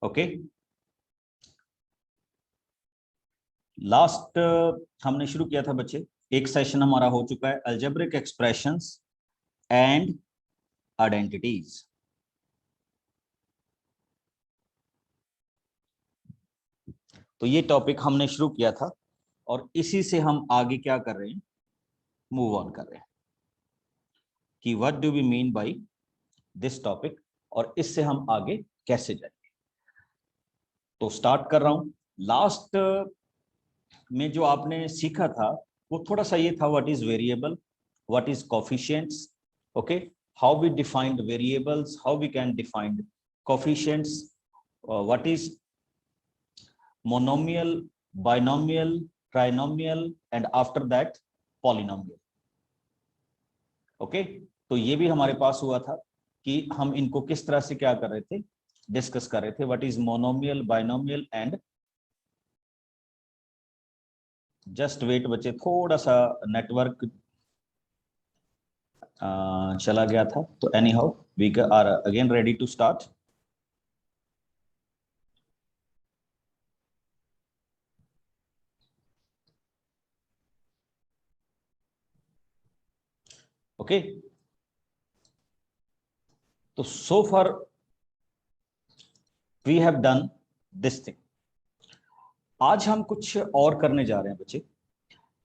Okay, last हमने शुरू किया था बच्चे, एक सेशन हमारा हो चुका है अलजेब्रिक एक्सप्रेशंस एंड आइडेंटिटीज। तो ये टॉपिक हमने शुरू किया था और इसी से हम आगे क्या कर रहे हैं, मूव ऑन कर रहे हैं कि what do we mean by this topic और इससे हम आगे कैसे जाएंगे। तो स्टार्ट कर रहा हूं। लास्ट में जो आपने सीखा था वो थोड़ा सा ये था, what is variable, what is coefficients, okay, how we defined variables, how we can defined coefficients, what is monomial, binomial, trinomial and after that polynomial। Okay, तो ये भी हमारे पास हुआ था कि हम इनको किस तरह से क्या कर रहे थे, डिस्कस कर रहे थे। What is monomial, binomial and, just wait बच्चे, थोड़ा सा नेटवर्क चला गया था। तो anyhow we are again ready to start. Okay, तो so far we have done this thing. आज हम कुछ और करने जा रहे हैं बच्चे।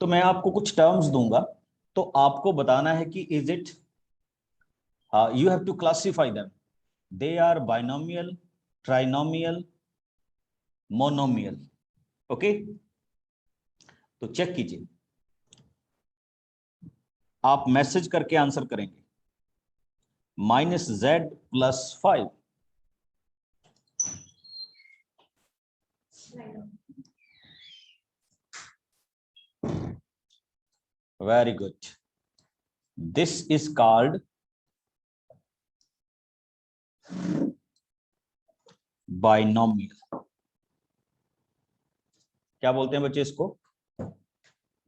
तो मैं आपको कुछ टर्म्स दूंगा, तो आपको बताना है कि is it, you have to classify them, they are binomial, trinomial, monomial. Okay, तो चेक कीजिए, आप मैसेज करके आंसर करेंगे। -z+5, very good, this is called binomial. क्या बोलते हैं बच्चे इसको,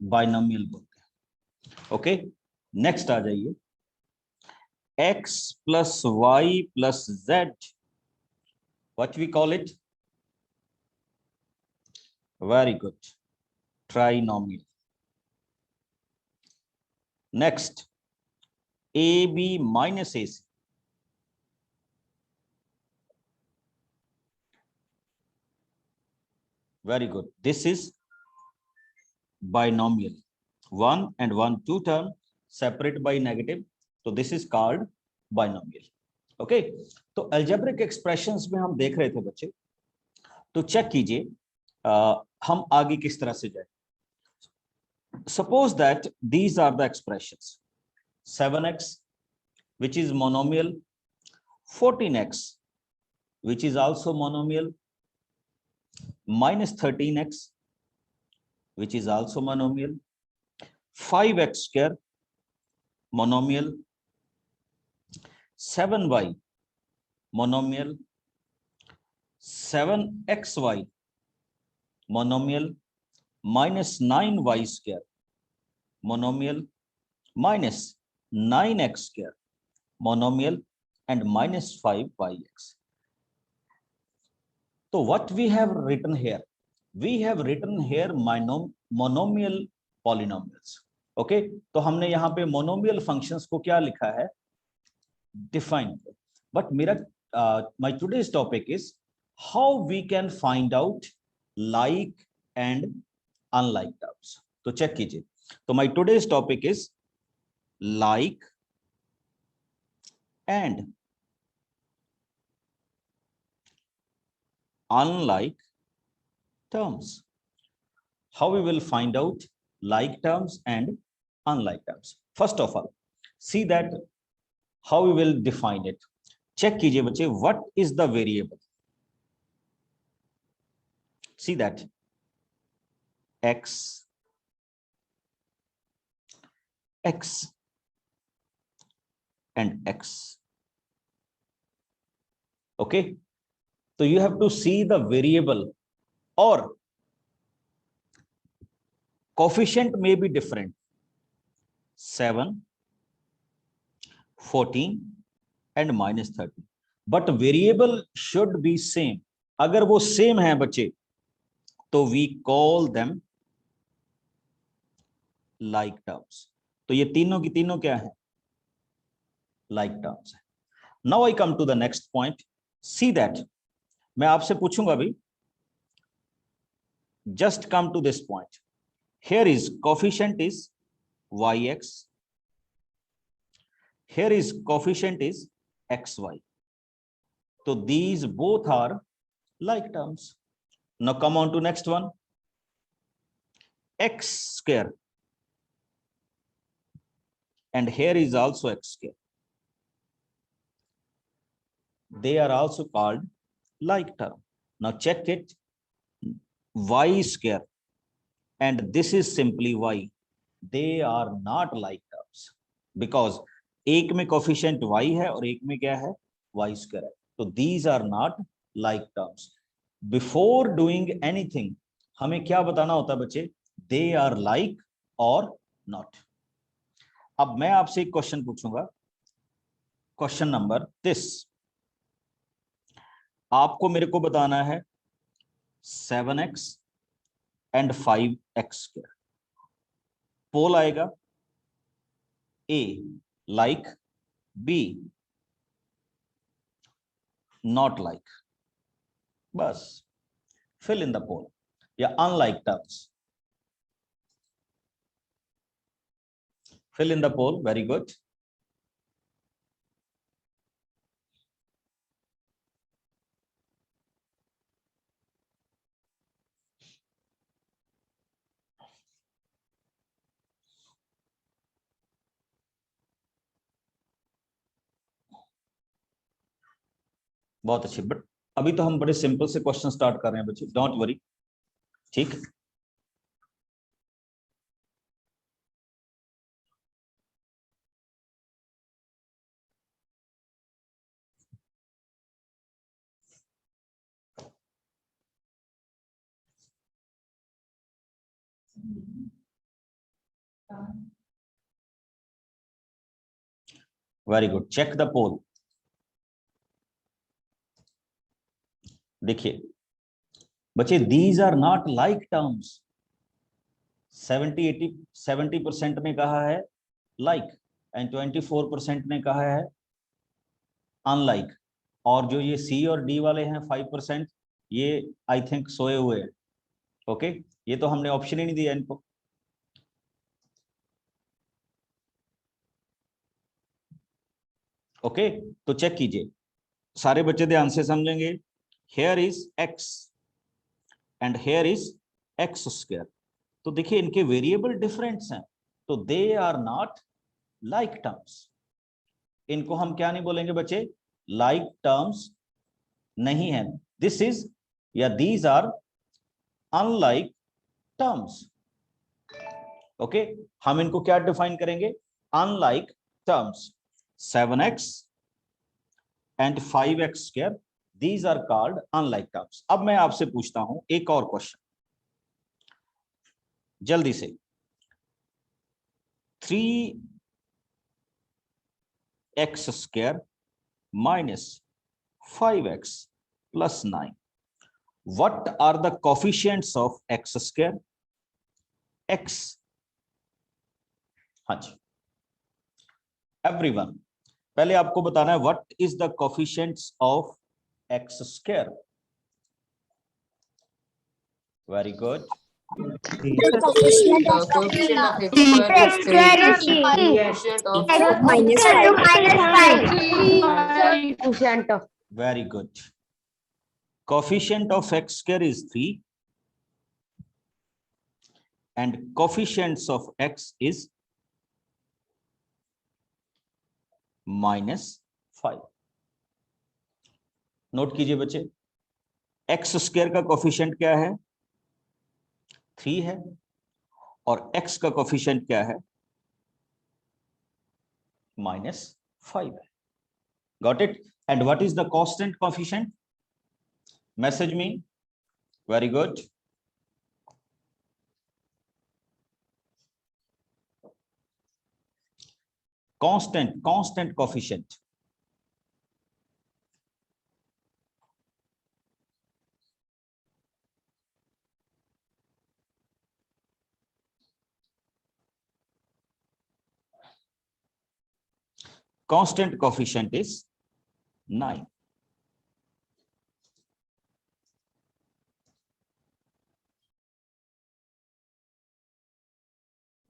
बाइनोमियल बोलते हैं। ओके, नेक्स्ट आ जाइए, x+y+z, what we call it, very good, trinomial। next, ab minus ac, very good, this is binomial, 1 and 1 2 term separate by negative, so this is called binomial। Okay, तो algebraic expressions में हम देख रहे थे बच्चे, तो check कीजिए हम आगे किस तरह से जाए। Suppose that these are the expressions, 7x which is monomial, 14x which is also monomial, -13x which is also monomial, 5x square monomial, 7y monomial, 7xy monomial, -9y square monomial, -9x square monomial and -5yx। So what we have written here, we have written here monomial polynomials। Okay, तो हमने यहाँ पे monomial functions को क्या लिखा है, define. But मेरा my today's topic is how we can find out like and unlike terms. तो चेक कीजिए, तो my today's topic is like and unlike terms, how we will find out like terms and unlike terms। first of all, see that how we will define it। check कीजिए बच्चे, what is the variable, see that x, x and x। okay, so you have to see the variable or coefficient may be different, 7, 14 and -13, but variable should be same, अगर वो same है बच्चे तो we call them like terms. तो ये तीनों की तीनों क्या है? लाइक टर्म्स है। Now I come to the next point, see that. मैं आपसे पूछूंगा अभी, just come to this point. Here is coefficient is yx, here is coefficient is xy, so these both are like terms. Now come on to next one, x square, and here is also x square, they are also called like term. Now check it, y square and this is simply y, they are not like terms because एक में coefficient y है और एक में क्या है? y square है, तो these are not like terms. Before doing anything हमें क्या बताना होता है बच्चे? They are like or not. अब मैं आपसे एक क्वेश्चन पूछूंगा, क्वेश्चन नंबर दिस, आपको मेरे को बताना है 7x एंड 5x स्क्वायर। पोल आएगा A like, B not like, बस fill in the poll या unlike terms, fill in the poll, very good. बहुत अच्छे, बट अभी तो हम बड़े सिंपल से क्वेश्चन स्टार्ट कर रहे हैं बच्चे, डोंट वरी, ठीक। Very good, check the poll. देखिए बच्चे, these are not like terms. 70% ने कहा है लाइक एंड 24% ने कहा है अनलाइक, और जो ये सी और डी वाले हैं 5%, ये आई थिंक सोए हुए हैं। ओके, ये तो हमने ऑप्शन ही नहीं दिया इनको। ओके, तो चेक कीजिए, सारे बच्चे ध्यान से समझेंगे। Here is x and here is x square, तो देखिए इनके वेरिएबल डिफरेंट्स हैं, तो they are not like terms. इनको हम क्या नहीं बोलेंगे बच्चे? लाइक टर्म्स नहीं है। दिस इज या these are unlike terms. Okay, हम इनको क्या डिफाइन करेंगे? Unlike terms. 7x and 5x square, these are called unlike terms. अब मैं आपसे पूछता हूं एक और क्वेश्चन जल्दी से। 3x square minus 5x plus 9, what are the coefficients of x square? x, हाँ जी एवरीवन, पहले आपको बताना है what is the coefficients of x square. Very good, The coefficient of x square is 3. Coefficient of X minus 5. Very good. Coefficient of x square is 3 and coefficients of x is -5। Note कीजिए बच्चे, x square का coefficient क्या है? 3 है, और x का coefficient क्या है? -5 है। Got it? And what is the constant coefficient? Message me, very good. Constant coefficient, constant coefficient is 9.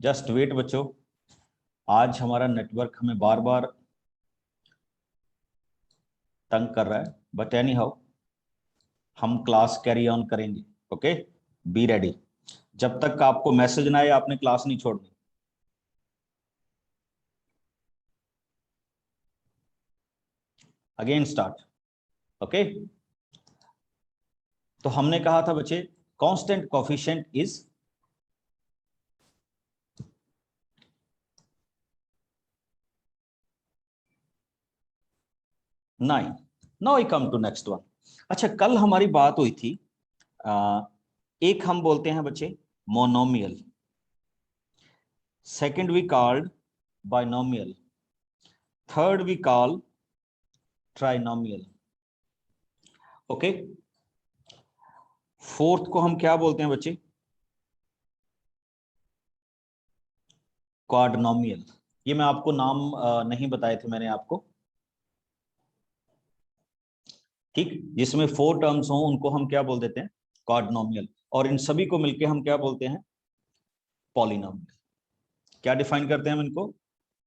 Just wait बच्चों, आज हमारा नेटवर्क हमें बार बार तंग कर रहा है, बट एनी हाउ हम क्लास कैरी ऑन करेंगे. Okay, be ready. जब तक आपको मैसेज ना आए आपने क्लास नहीं छोड़नी. Again start. ओके, तो हमने कहा था बच्चे constant coefficient is 9. Now I come to next one. अच्छा, कल हमारी बात हुई थी, एक हम बोलते हैं बच्चे monomial, second we called binomial, third we call trinomial. Okay, fourth को हम क्या बोलते हैं बच्चे? क्वाड्रोनोमियल. ये मैं आपको नाम नहीं बताए थे मैंने आपको, ठीक. जिसमें 4 टर्म्स हो उनको हम क्या बोल देते हैं? क्वाड्रोनोमियल. और इन सभी को मिलके हम क्या बोलते हैं? पॉलिनोमियल. क्या डिफाइन करते हैं हम इनको?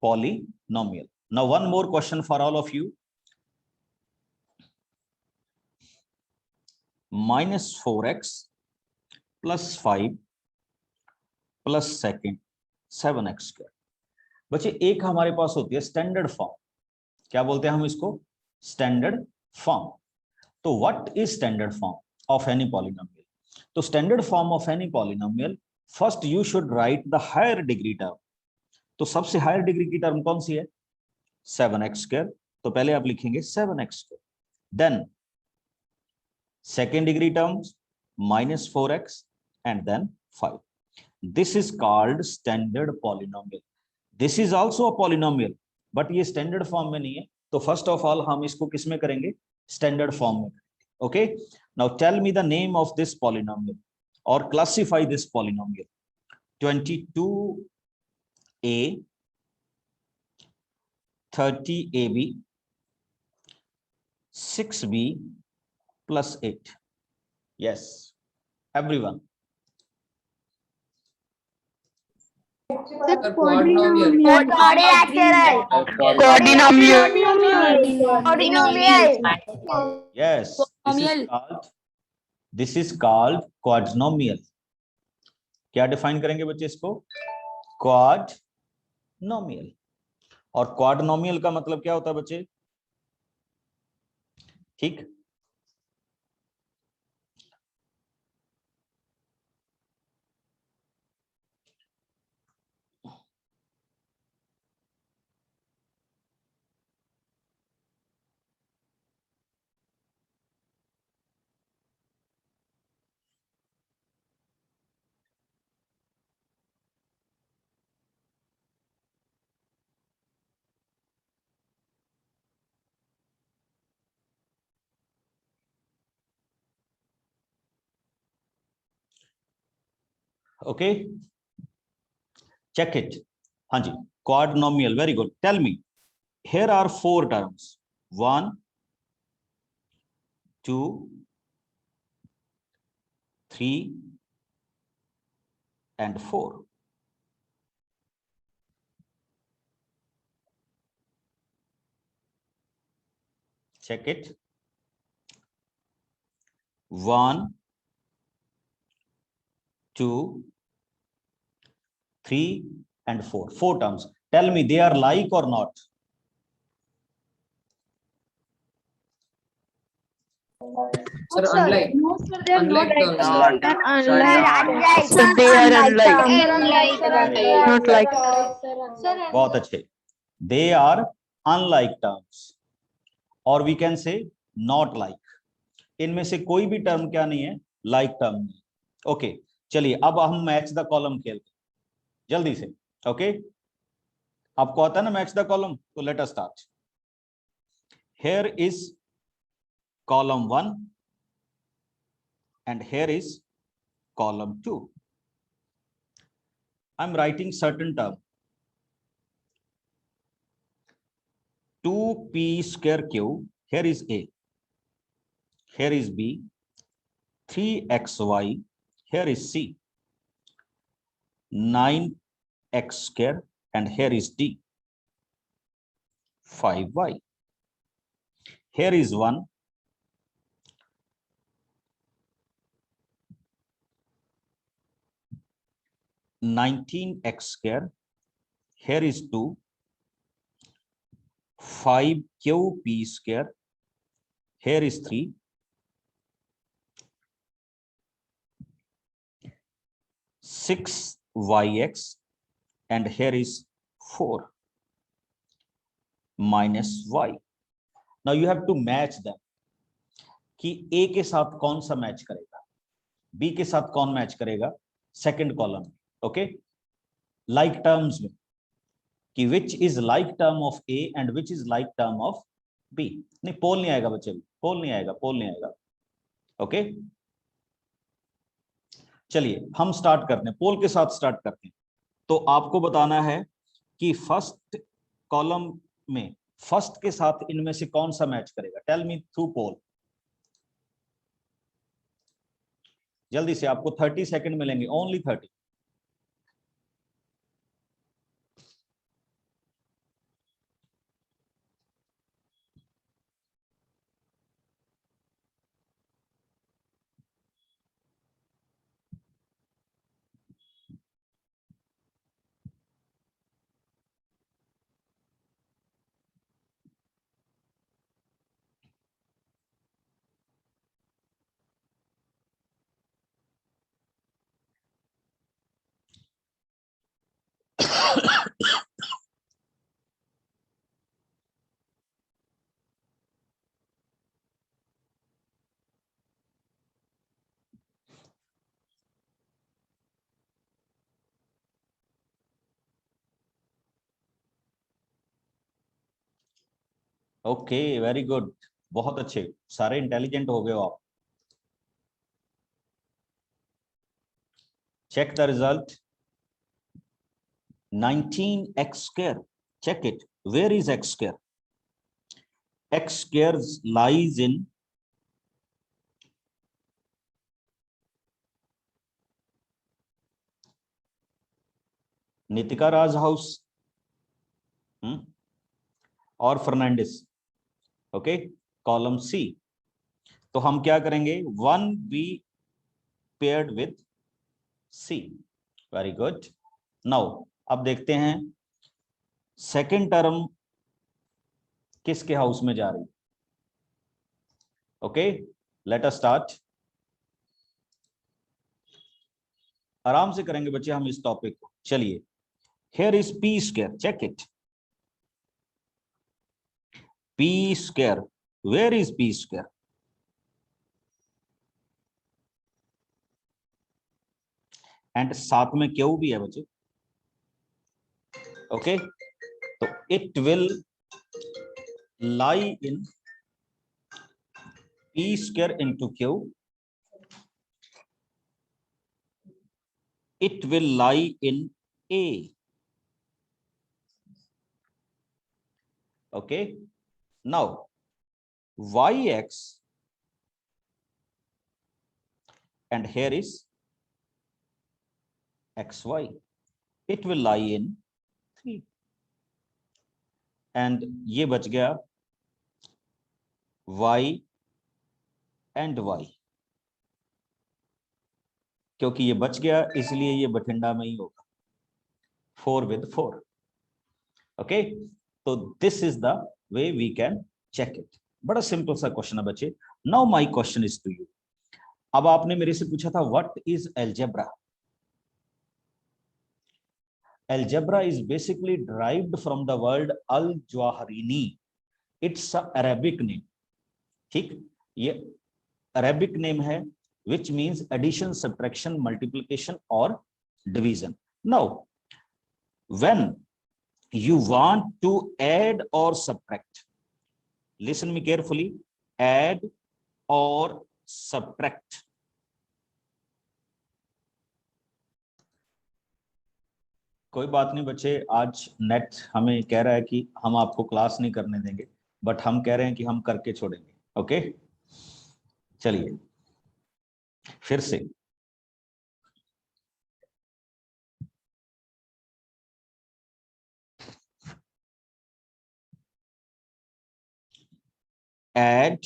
Polynomial. Now one more question for all of you. -4x +5 plus second 7x². बच्चे एक हमारे पास होती है स्टैंडर्ड फॉर्म. क्या बोलते हैं हम इसको? Standard form. तो what is standard form of any polynomial? तो standard form of any polynomial, first you should write the higher degree term. तो सबसे हायर डिग्री की टर्म कौन सी है? 7x². तो पहले आप लिखेंगे 7x². Then second degree terms -4x and then 5. This is called standard polynomial. This is also a polynomial, but ये standard form में नहीं है. तो first of all हम इसको किस में करेंगे? Standard form में. Okay. Now tell me the name of this polynomial or classify this polynomial. 22a 30ab 6b plus 8. Yes, everyone. Quadrinomial. Yes, this is called quadrinomial. क्या डिफाइन करेंगे बच्चे इसको? क्वाड्रोनोमियल. और क्वाड्रोनोमियल का मतलब क्या होता है बच्चे? ठीक, ओके, चेक इट. हाँ जी, quadrinomial. Very good. Tell me, here are 4 terms. 1 2 3 and 4. Check it. 1 2 3 and 4. 4 terms. Tell me they are like or not? Sir, unlike. No, sir, they are Unlike not terms. unlike. Sir, they are unlike. Not like. बहुत अच्छे. They are unlike terms. और we can say not like. इनमें से कोई भी term क्या नहीं है? like टर्म नहीं. ओके, चलिए अब हम मैच द कॉलम खेलते हैं जल्दी से. ओके, आपको आता है ना मैच द कॉलम? तो let us start. Here is column 1 and here is column 2. I'm writing certain term. 2p square q, here is a, here is b, 3xy, here is c, 9x square, and here is d, 5y, here is 1, 19x square, here is 2, 5qp square, here is 3, 6yx, and here is 4 minus y. Now you have to match them कि a के साथ कौन सा match करेगा, b के साथ कौन match करेगा, second column, okay, like terms में कि which is like term of a and which is like term of b. नहीं, पोल नहीं आएगा बच्चे, पोल नहीं आएगा, पोल नहीं आएगा, ओके. चलिए हम स्टार्ट करते हैं, पोल के साथ स्टार्ट करते हैं. तो आपको बताना है कि फर्स्ट कॉलम में फर्स्ट के साथ इनमें से कौन सा मैच करेगा. टेल मी थ्रू पोल. जल्दी से, आपको 30 सेकंड मिलेंगे, ओनली 30. ओके, वेरी गुड, बहुत अच्छे, सारे इंटेलिजेंट हो गए हो आप. Check the result. 19x square, check it, where is x square? X square lies in Nitika Raj house और फर्नांडिस, ओके, कॉलम सी. तो हम क्या करेंगे, 1b paired with C. Very good. Now अब देखते हैं सेकंड टर्म किसके हाउस में जा रही है. Okay, let us start. आराम से करेंगे बच्चे हम इस टॉपिक को. चलिए, here is p square, check it. p square, where is p square? And साथ में क्यू भी है बच्चे, ओके. तो it will lie in p square into q. It will lie in a. Okay, now yx, and here is xy, it will lie in 3. and ये बच गया y and y, क्योंकि ये बच गया इसलिए ये बठिंडा में ही होगा, 4 with 4. ओके, तो this is the way we can check it. बड़ा सिंपल सा क्वेश्चन है बच्चे. Now my question is to you. अब आपने मेरे से पूछा था what is algebra. Algebra is basically derived from the word Al Khwarizmi. It's a Arabic name. ठीक, ये अरेबिक नेम है which means addition, subtraction, multiplication or division. Now when you want to add or subtract, listen me carefully, add or subtract, कोई बात नहीं बच्चे, आज net हमें कह रहा है कि हम आपको क्लास नहीं करने देंगे, बट हम कह रहे हैं कि हम करके छोड़ेंगे। ओके, चलिए फिर से ऐड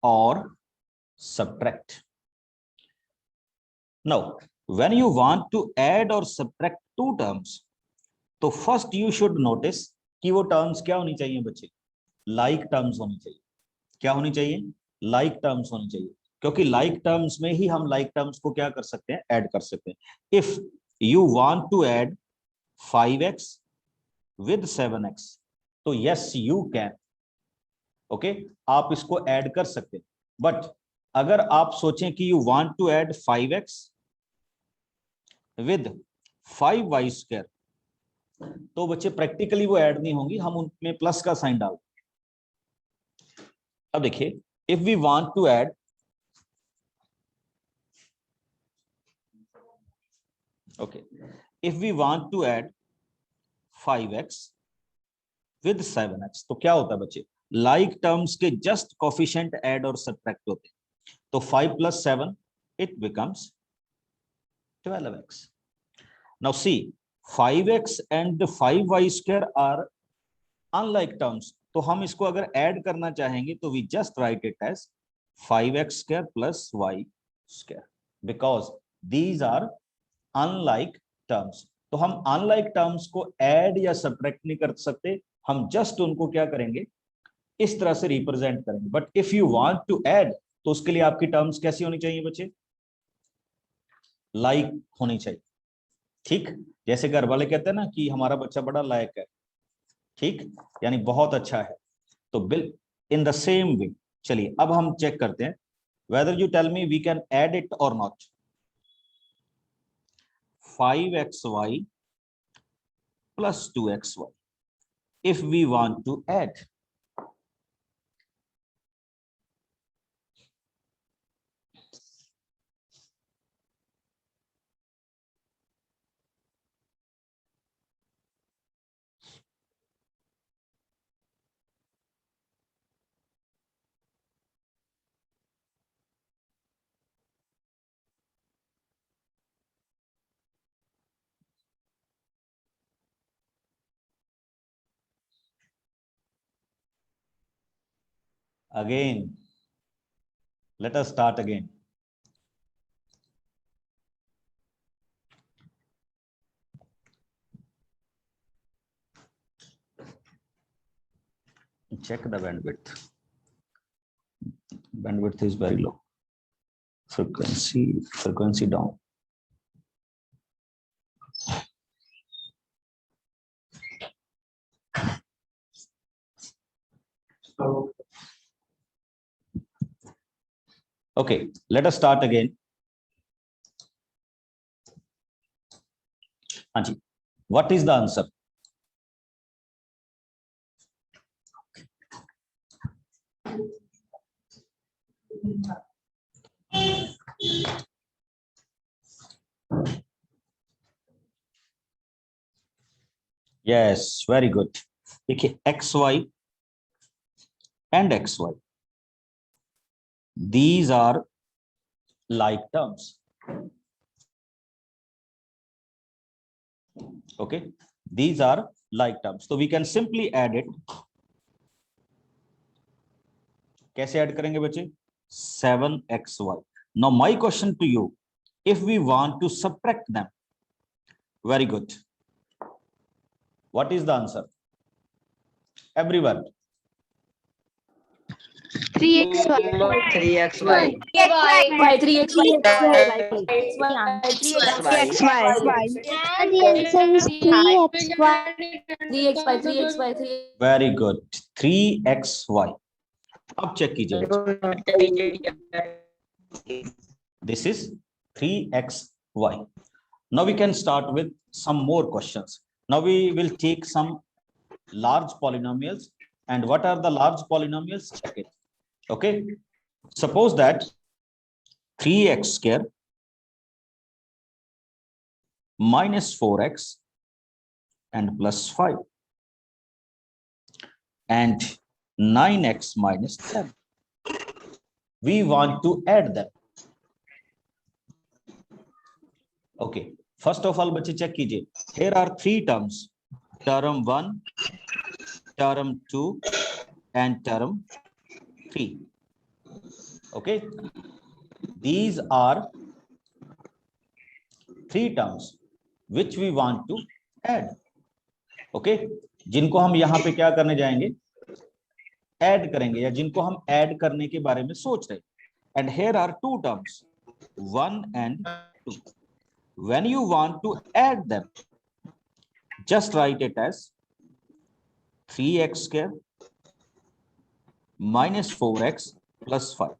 और subtract. Now, when you want to add or subtract two terms, तो first you should notice कि वो terms क्या होनी चाहिए बच्चे, like terms होनी चाहिए। क्या होनी चाहिए? like terms होनी चाहिए, क्योंकि like terms में ही हम like terms को क्या कर सकते हैं, add कर सकते हैं। If you want to add 5x with 7x, तो yes you can, ओके आप इसको ऐड कर सकते हैं। बट अगर आप सोचें कि you want to add 5x with 5y square, तो बच्चे प्रैक्टिकली वो ऐड नहीं होंगी, हम उनमें प्लस का साइन डाल। अब देखिए, if we want to add okay, if we want to add 5x with 7x, तो क्या होता है बच्चे, लाइक टर्म्स के जस्ट कोफिशिएंट ऐड और सब्ट्रैक्ट होते हैं। तो 5 + 7 it becomes 12x. Now see, 5x and 5y square are unlike terms. तो हम इसको अगर ऐड करना चाहेंगे तो we just write it as 5x square plus y square, because these are unlike terms. तो हम unlike terms को ऐड या सब्ट्रैक्ट नहीं कर सकते, हम जस्ट उनको क्या करेंगे, इस तरह से रिप्रेजेंट करेंगे। But if you want to add, तो उसके लिए आपकी टर्म्स कैसी होनी चाहिए बच्चे, लाइक होनी चाहिए। ठीक, जैसे घर वाले कहते हैं ना कि हमारा बच्चा बड़ा लायक है, ठीक, यानी बहुत अच्छा है, तो bill in the same way. चलिए अब हम चेक करते हैं, whether you tell me we can add it और not. 5xy plus 2xy, if we want to add, again let us start again. Check the bandwidth. Bandwidth is very low. Frequency down. Okay, let us start again. Anji, what is the answer? Yes, very good. देखिए xy and xy, these are like terms. Okay, these are like terms, so we can simply add it. कैसे add करेंगे बच्चे, 7xy. Now my question to you, if we want to subtract them, very good, what is the answer, everyone? 3xy. 3xy. 3xy. 3xy. The answer is 3xy. Very good, 3xy. अब check कीजिए, this is 3xy. Now we can start with some more questions. Now we will take some large polynomials. And what are the large polynomials? Check it. Okay, suppose that 3x square minus 4x and plus 5 and 9x minus 10. We want to add them. Okay, first of all बच्चे check कीजिए. Here are three terms, term 1, term 2 and term 3. Okay, these are three terms which we want to add. Okay, जिनको हम यहाँ पे क्या करने जाएंगे, add करेंगे, या जिनको हम ऐड करने के बारे में सोच रहे हैं. And here are two terms, 1 and 2. When you want to add them, just write it as 3x square minus 4x plus 5.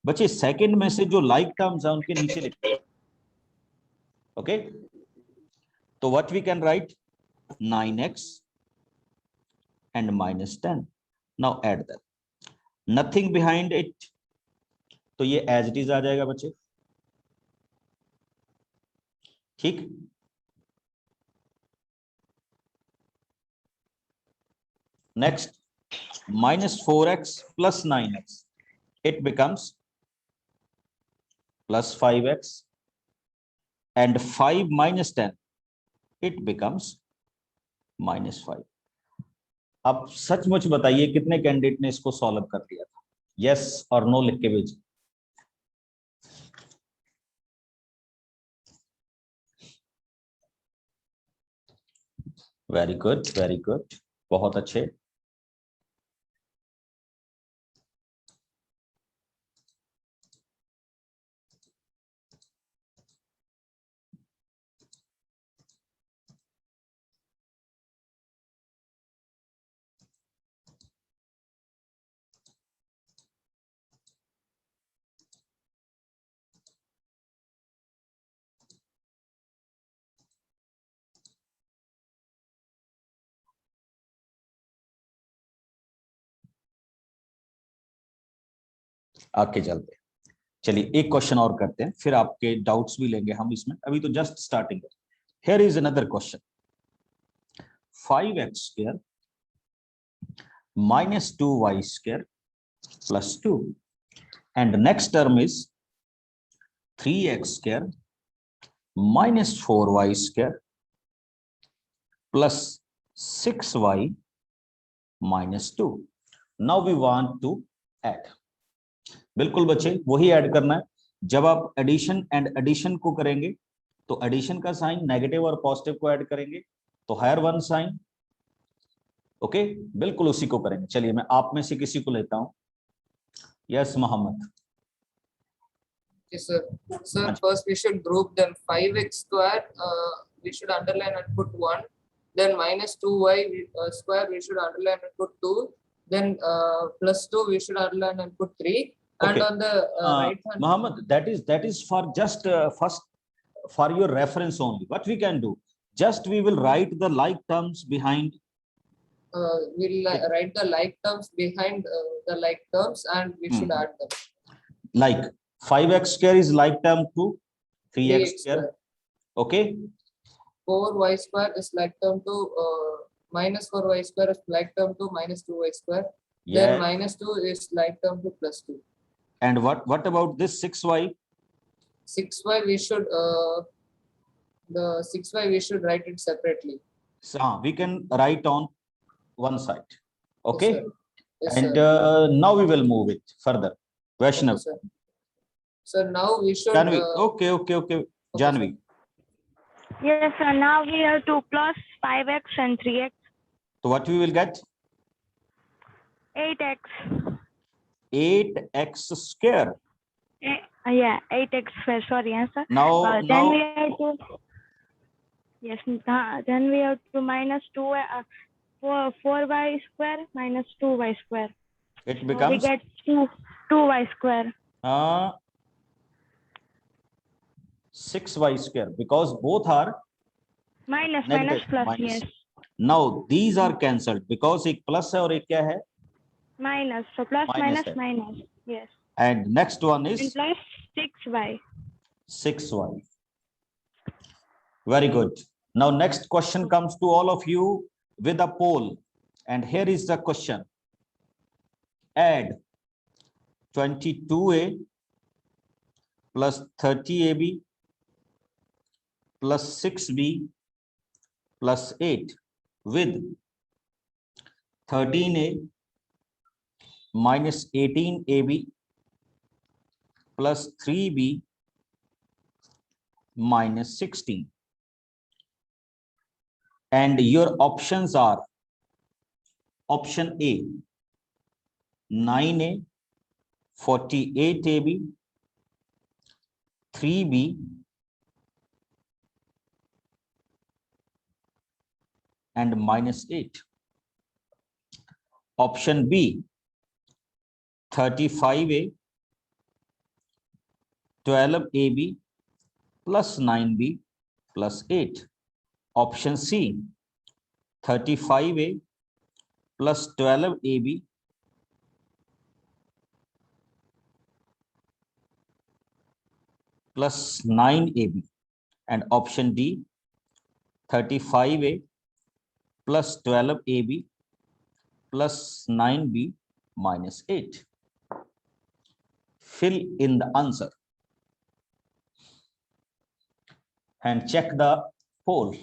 बच्चे सेकंड में से जो लाइक टर्म्स है उनके नीचे लिखते हैं. ओके, तो what we can write, 9x and minus 10. Now add that. Nothing behind it. तो ये as it is आ जाएगा बच्चे. ठीक, next minus 4x plus 9x, it becomes plus 5x and 5 minus 10, it becomes minus 5. अब सचमुच बताइए कितने कैंडिडेट ने इसको सॉल्व कर लिया था? यस और नो लिख के भेजिए. वेरी गुड, वेरी गुड, बहुत अच्छे. आगे चलते हैं. चलिए एक क्वेश्चन और करते हैं, फिर आपके डाउट्स भी लेंगे हम इसमें. अभी तो जस्ट स्टार्टिंग है. Here is another question, 5x square minus 2y square plus 2 and next term is 3x square minus 4y square plus 6y minus 2. Now we want to add. बिल्कुल बच्चे वही ऐड करना है. जब आप एडिशन एंड एडिशन को करेंगे तो एडिशन का साइन नेगेटिव और पॉजिटिव को ऐड करेंगे तो हायर वन साइन. ओके, बिल्कुल उसी को करेंगे. चलिए मैं आप में से किसी को लेता हूं. Yes Mohammed. Yes, sir. Sir, first we should group them. 5x square, we should underline and put 1. Then minus 2y square, we should underline and put 2. Then plus 2, we should underline and put 3. And Okay. on the right hand, Mohammed, that is for just first for your reference only. What we can do, just we will write the like terms behind. we'll write the like terms behind the like terms, and we should add them. Like 5x square is like term to 3x 3x square. Okay, 4y square is like term to minus 4y square is like term to minus 2y square. Then yeah. minus 2 is like term to plus 2. And what about this 6y? 6y we should the 6y we should write it separately. So we can write on one side. Okay. Yes, sir. Yes, And sir. now we will move it further. Vaishnav. Yes, sir. So now we should Janvi. Okay. Janvi. Yes, sir. Now we have to plus 5x and 3x. So what we will get? 8x. 8x square. Yeah, 8x square. Sorry, yes, sir. Now, Then we have to. Yes, then we have to minus 4y square minus 2y square. it So becomes we get 2y square. 6y square because both are Minus negative. plus, Minus. yes. Now these are cancelled because एक plus है और एक क्या है? Minus. So plus Minus minus है. minus. Yes. And next one is And plus 6y. 6y. Very good. Now next question comes to all of you with a poll, and here is the question. Add 22a plus 30ab plus 6b plus 8 with 13a minus 18ab plus 3b minus 16. And your options are: option A 9a 48ab, 3b and minus 8. Option B 35a 12ab plus 9b plus 8. Option C 35a plus 12ab plus 9ab. And option D 35a plus 12ab plus 9b minus 8. Fill in the answer and check the poll.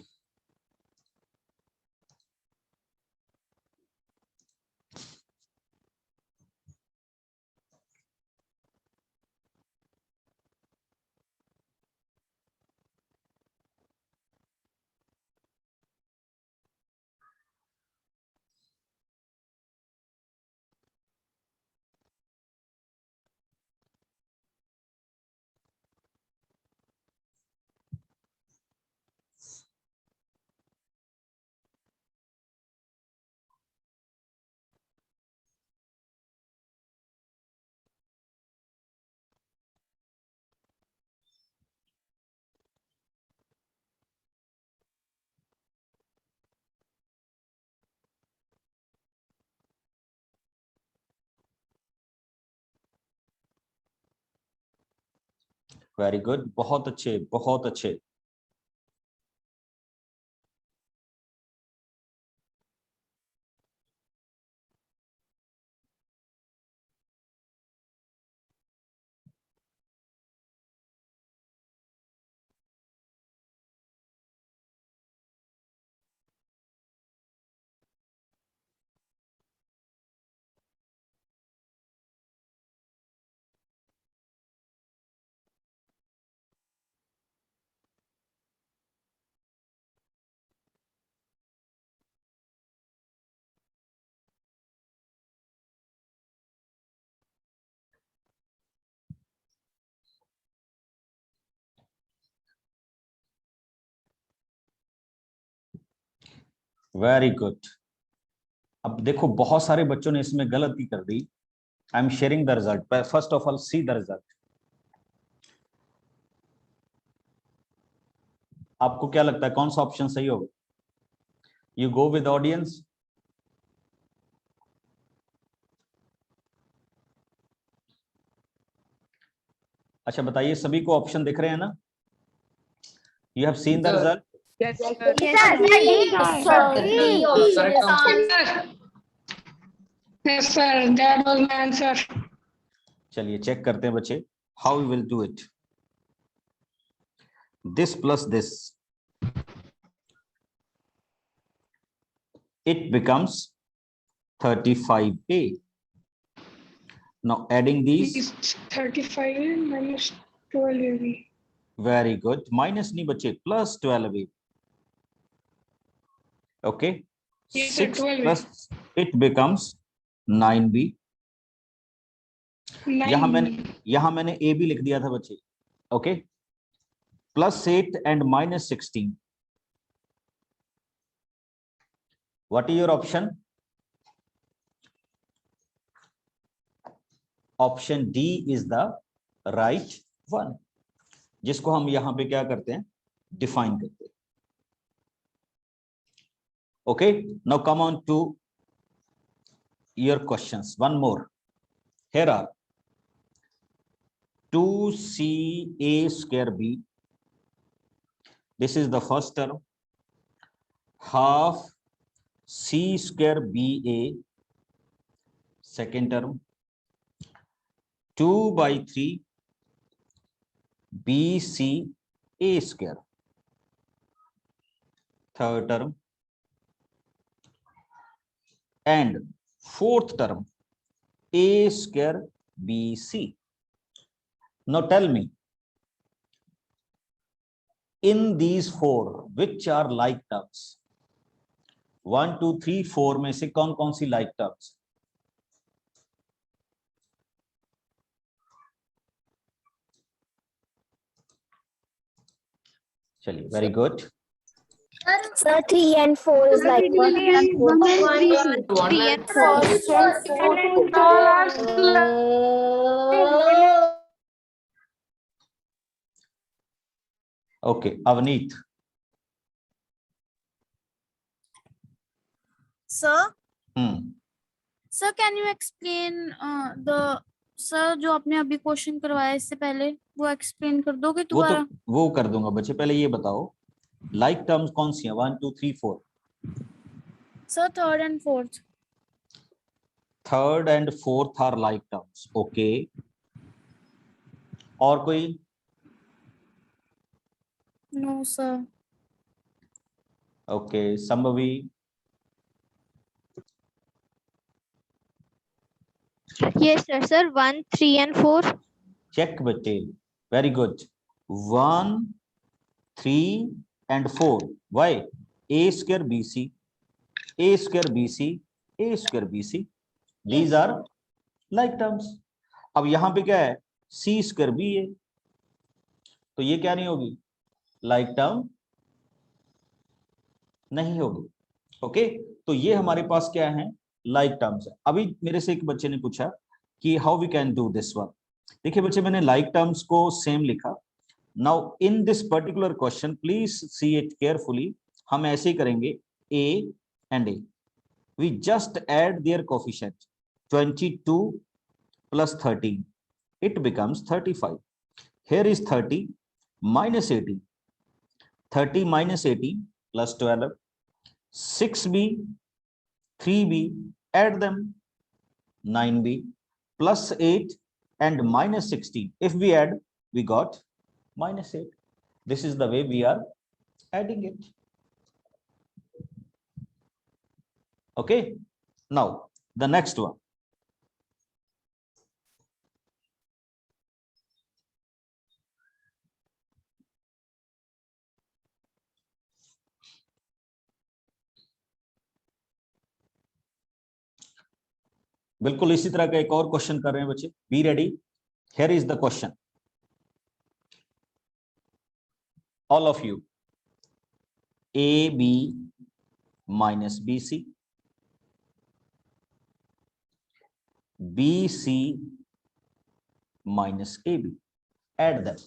Very good, बहुत अच्छे, बहुत अच्छे. Very good. अब देखो बहुत सारे बच्चों ने इसमें गलती कर दी. I am sharing the result. First of all see the result. आपको क्या लगता है कौन सा ऑप्शन सही होगा? You go with audience. अच्छा बताइए, सभी को ऑप्शन दिख रहे हैं ना? You have seen the result. Yes, sir. Yes, sir. That was my answer. चलिए चेक करते हैं बच्चे. How we will do it. This plus this, it becomes 35a. Now adding these. It's 35 minus 12ab. Very good. Minus नहीं बच्चे, plus 12a. Okay. Yes, sir, 6 12a. plus it becomes 9b. 9. यहाँ मैंने a भी लिख दिया था बच्चे. Okay. Plus 8 and minus 16. What is your option? Option D is the right one, जिसको हम यहां पे क्या करते हैं, डिफाइन करते हैं. Okay, now come on to your questions. One more. Here are 2ca square b This is the first term. Half c square ba, second term. 2 by 3 bc a square, third term. And fourth term, a square bc. Now tell me, in these four, which are like terms? 1, 2, 3, 4 में से कौन कौन सी like terms? चलिए, very good. Sir, 3 and 4 is like one. 3 and 4. 3 and 4. Okay, Avneet. Sir, Hmm. sir, can you explain the sir जो आपने अभी question करवाया इससे पहले वो एक्सप्लेन कर दोगे दोबारा? वो कर दूंगा बच्चे, पहले ये बताओ लाइक टर्म्स कौन सी हैं? 1, 2, 3, 4. Sir, third and fourth. Third and fourth are like terms. Okay. और कोई? No, sir. Okay, Sambhavi. Yes, sir. Sir, 1, 3 and 4. Check bete. Very good. 1, 3 and 4. Why? A square BC, A square BC, A square BC. These are like terms. अब यहाँ पे क्या है? C square B है, तो ये क्या नहीं होगी? Like term नहीं होगी. ओके, तो ये हमारे पास क्या है? लाइक टर्म्स है. अभी मेरे से एक बच्चे ने पूछा कि how we can do this one. देखिए बच्चे, मैंने लाइक टर्म्स को सेम लिखा. Now in this particular question please see it carefully. हम ऐसे ही करेंगे, a and a. We just add their coefficient. 22 plus 13, it becomes 35. Here is 30 minus 18. 30 minus 18 plus 12. 6b, 3b, add them, 9b, plus 8 and minus 16. If we add, we got minus 8. This is the way we are adding it. Okay, now the next one. बिल्कुल इसी तरह का एक और question कर रहे हैं बच्चे. Be ready. Here is the question. All of you. A B minus B C, B C minus A B, add that.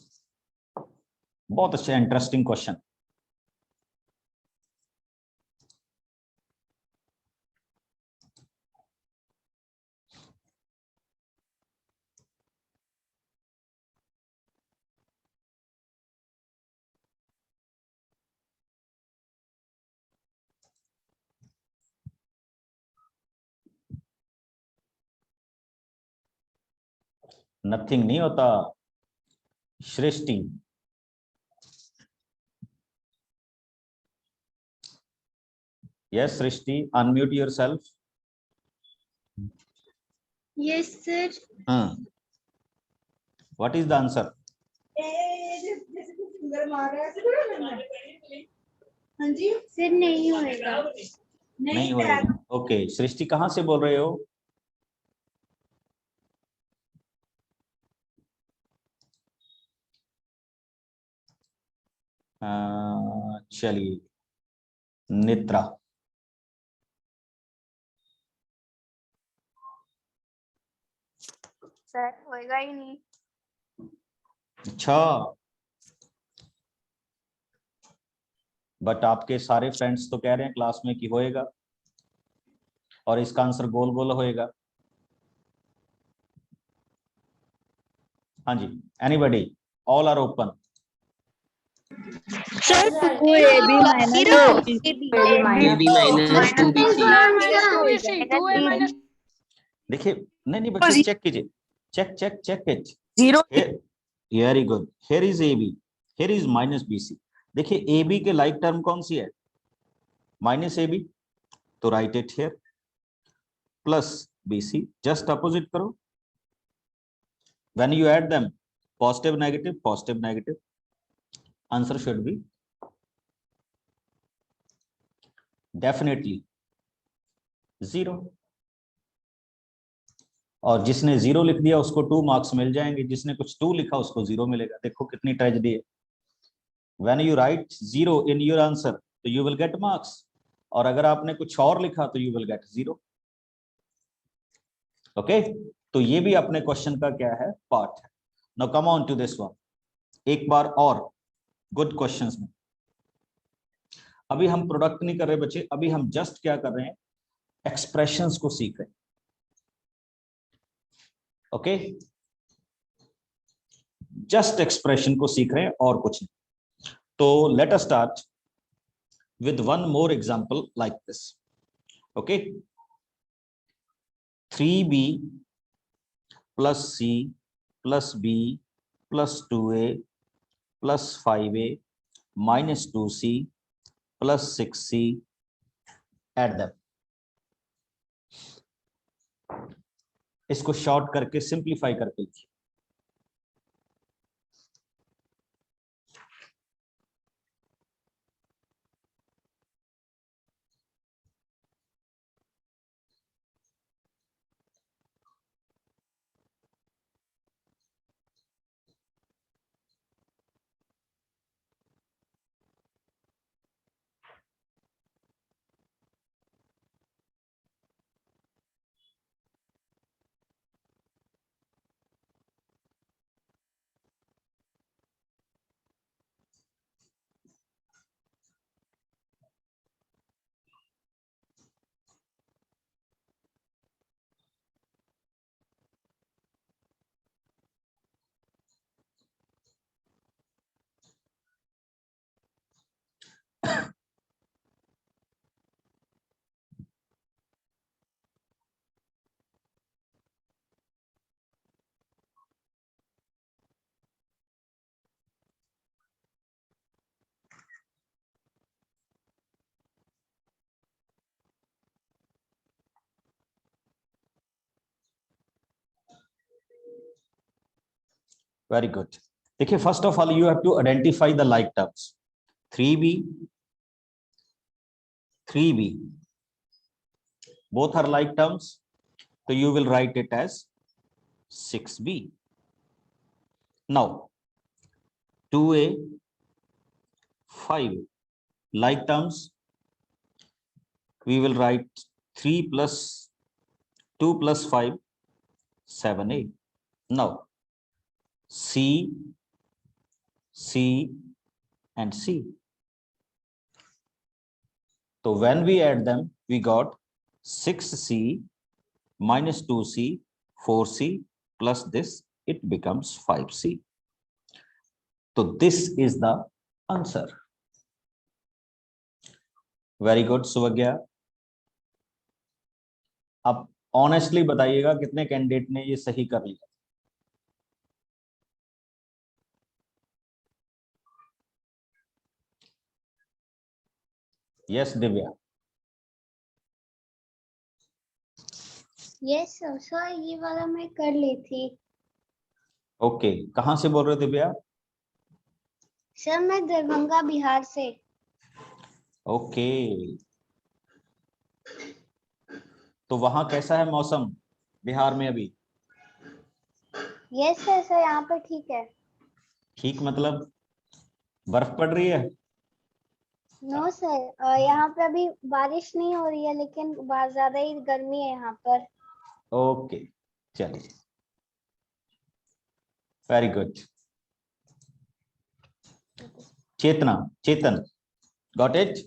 बहुत अच्छा इंटरेस्टिंग क्वेश्चन. नथिंग नहीं होता. Srishti. Yes Srishti, unmute yourself. Yes, sir. What is the answer? हाँ जी sir नहीं होएगा. नहीं होगा. ओके, सृष्टि कहाँ से बोल रहे हो? चलिए, नेत्रा. सर होएगा ही नहीं. अच्छा, बट आपके सारे फ्रेंड्स तो कह रहे हैं क्लास में कि होएगा, और इसका आंसर गोल गोल होएगा. हाँ जी, anybody? All are open. Sir, 2AB minus AB minus 2BC. BC, 2A minus देखिए, नहीं बच्चे चेक कीजिए, check it. Zero. Very good, here is AB, here is minus BC। देखिए AB के लाइक टर्म कौन सी है? माइनस AB, तो right it here, plus BC, just opposite करो। When you add them, positive negative, answer should be definitely 0। और जिसने 0 लिख दिया उसको 2 मार्क्स मिल जाएंगे, जिसने कुछ 2 लिखा उसको 0 मिलेगा। देखो कितनी ट्रेजेडी है। When you right 0 in your answer तो यू विल गेट मार्क्स, और अगर आपने कुछ और लिखा तो यू विल गेट 0। ओके, तो ये भी अपने क्वेश्चन का क्या है, पार्ट है। Now come on to this one, एक बार और गुड क्वेश्चंस में। अभी हम प्रोडक्ट नहीं कर रहे बच्चे, अभी हम जस्ट क्या कर रहे हैं, एक्सप्रेशंस को सीख रहे हैं। ओके, जस्ट एक्सप्रेशन को सीख रहे हैं और कुछ नहीं। तो let us start with one more example like this. Okay, 3B plus C plus B plus 2A plus 5A minus 2C plus 6C, add them। इसको शॉर्ट करके सिंप्लीफाई करके लिखिए। Very good. देखिए, first of all you have to identify the like terms. 3B both are like terms, so you will write it as 6B. Now 2A 5 like terms, we will write 3 plus 2 plus 5 7A. Now C and C, so when we add them we got 6C minus 2C 4C plus this, it becomes 5C. So this is the answer. Very good सुवज्ञा। अब honestly बताइएगा कितने candidate ने ये सही कर लिया? Yes Divya. Yes sir, ये वाला मैं कर ली थी। ओके, कहां से बोल रहे हो दिव्या? सर मैं दरभंगा बिहार से। ओके, तो वहां कैसा है मौसम बिहार में अभी? यस सर, सर यहाँ पर ठीक है। ठीक मतलब बर्फ पड़ रही है? नो सर, यहाँ पे अभी बारिश नहीं हो रही है, लेकिन बहुत ज्यादा ही गर्मी है यहाँ पर। ओके, चलिए, very good. Chetan, got it?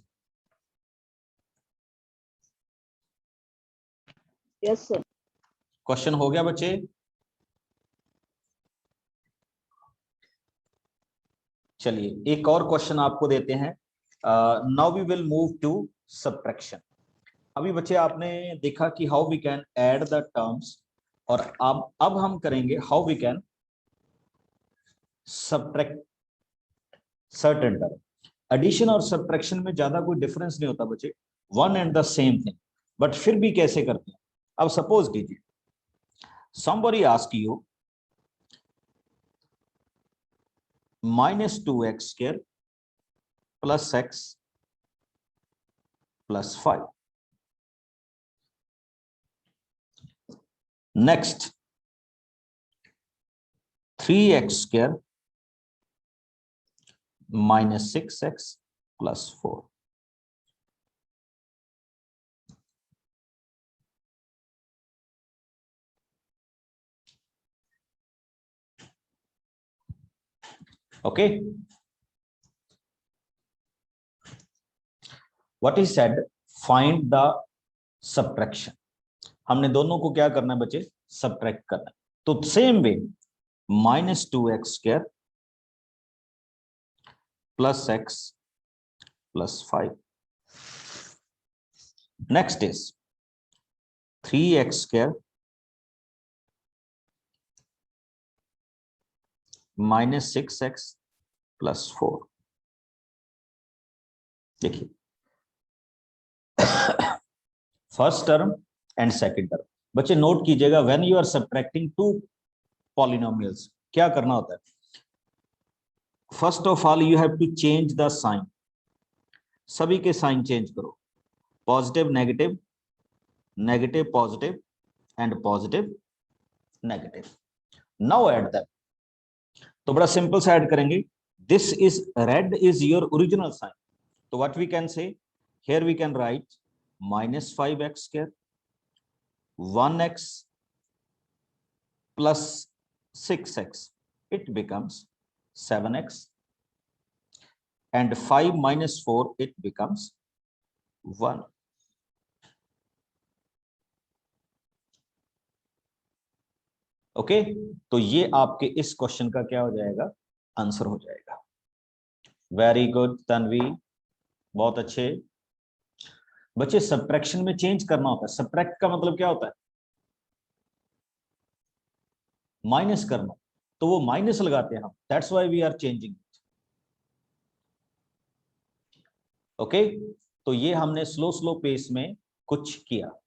Yes, sir. Question हो गया बच्चे? चलिए एक और क्वेश्चन आपको देते हैं। Now we will move to subtraction. अभी बच्चे आपने देखा कि how we can add the terms, और अब हम करेंगे how we can subtract certain term. Addition और सब्ट्रैक्शन में ज्यादा कोई डिफरेंस नहीं होता बच्चे, one and the same thing, but फिर भी कैसे करते हैं। अब सपोज कीजिए somebody ask you -2x square plus x plus 5. Next, 3x square minus 6x plus 4. Okay. What he said, find the subtraction. हमने दोनों को क्या करना है बच्चे, सब्ट्रैक्ट करना है। तो same way -2x square plus x plus 5. Next is 3x square minus 6x plus 4. देखिए first term and second term. बच्चे नोट कीजिएगा, when you are subtracting two polynomials क्या करना होता है। First of all you have to change the sign. सभी के sign change करो, positive negative, negative positive and positive negative. Now add that. तो बड़ा सिंपल से ऐड करेंगे। This is red is your original sign, तो what we can say, here we can write -5x square 1x plus 6x, it becomes 7x, and 5 minus 4, it becomes 1. Okay, तो ये आपके इस question का क्या हो जाएगा, आंसर हो जाएगा। वेरी गुड तन्वी, बहुत अच्छे बच्चे। सब्ट्रैक्शन में चेंज करना होता है। सब्ट्रैक्ट का मतलब क्या होता है, माइनस करना, तो वो माइनस लगाते हैं हम, that's why we are changing. Okay, तो ये हमने स्लो पेस में कुछ किया।